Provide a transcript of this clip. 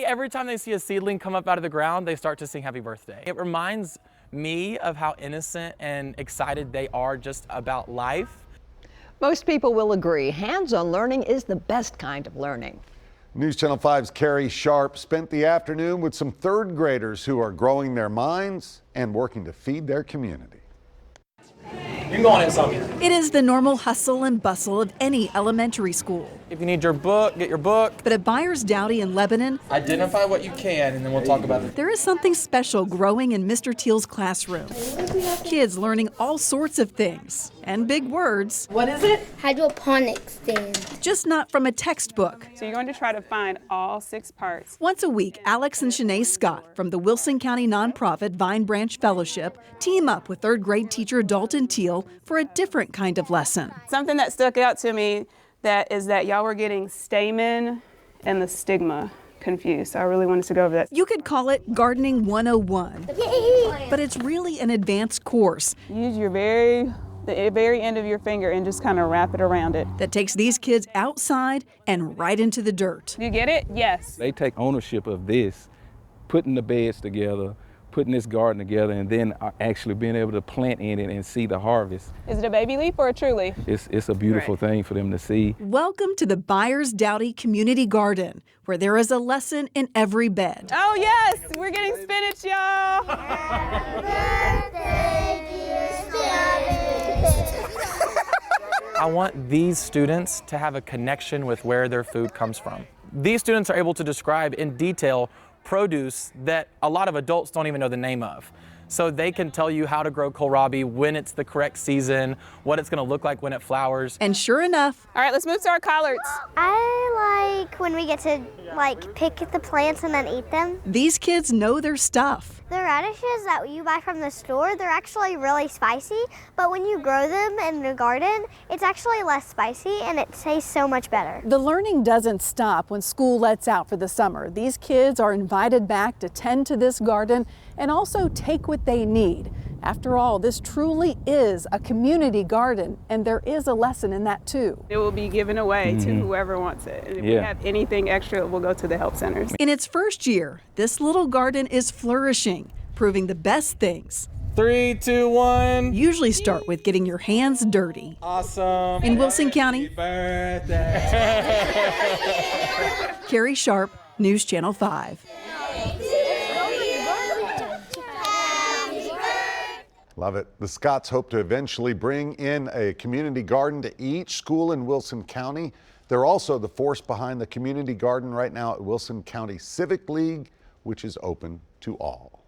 Every time they see a seedling come up out of the ground, they start to sing happy birthday. It reminds me of how innocent and excited they are just about life. Most people will agree hands-on learning is the best kind of learning. News Channel 5's Carrie Sharp spent the afternoon with some third graders who are growing their minds and working to feed their community. You can go on in, Sophie. It is the normal hustle and bustle of any elementary school. If you need your book, get your book. But at Byars Dowdy in Lebanon, Identify what you can, and then we'll talk about it. there is something special growing in Mr. Teel's classroom. Kids learning all sorts of things and big words. What is it? Hydroponics stand. Just not from a textbook. So you're going to try to find all 6 parts. Once a week, Alex and Shene Scott from the Wilson County nonprofit Vine Branch Fellowship team up with 3rd grade teacher Dalton Teel for a different kind of lesson. Something that stuck out to me is that y'all were getting stamen and the stigma confused. So I really wanted to go over that. You could call it Gardening 101, but it's really an advanced course. Use the very end of your finger and just kind of wrap it around it. That takes these kids outside and right into the dirt. You get it? Yes. They take ownership of this, putting the beds together, putting this garden together, and then actually being able to plant in it and see the harvest. Is it a baby leaf or a true leaf? It's a beautiful thing for them to see. Welcome to the Byars Dowdy Community Garden, where there is a lesson in every bed. Oh yes, we're getting spinach, y'all. I want these students to have a connection with where their food comes from. These students are able to describe in detail produce that a lot of adults don't even know the name of. So they can tell you how to grow kohlrabi, when it's the correct season, what it's gonna look like when it flowers. And sure enough, All right, let's move to our collards. I like when we get to pick the plants and then eat them. these kids know their stuff. The radishes that you buy from the store, they're actually really spicy, but when you grow them in the garden, it's actually less spicy and it tastes so much better. The learning doesn't stop when school lets out for the summer. These kids are invited back to tend to this garden and also take what they need. After all, this truly is a community garden, and there is a lesson in that too. It will be given away to whoever wants it. And if we have anything extra, it will go to the help centers. In its first year, this little garden is flourishing, proving the best things 3, 2, 1. usually start with getting your hands dirty. Awesome. In Wilson County, Happy birthday. Carrie Sharp, News Channel 5. Love it. The Scotts hope to eventually bring in a community garden to each school in Wilson County. They're also the force behind the community garden right now at Wilson County Civic League, which is open to all.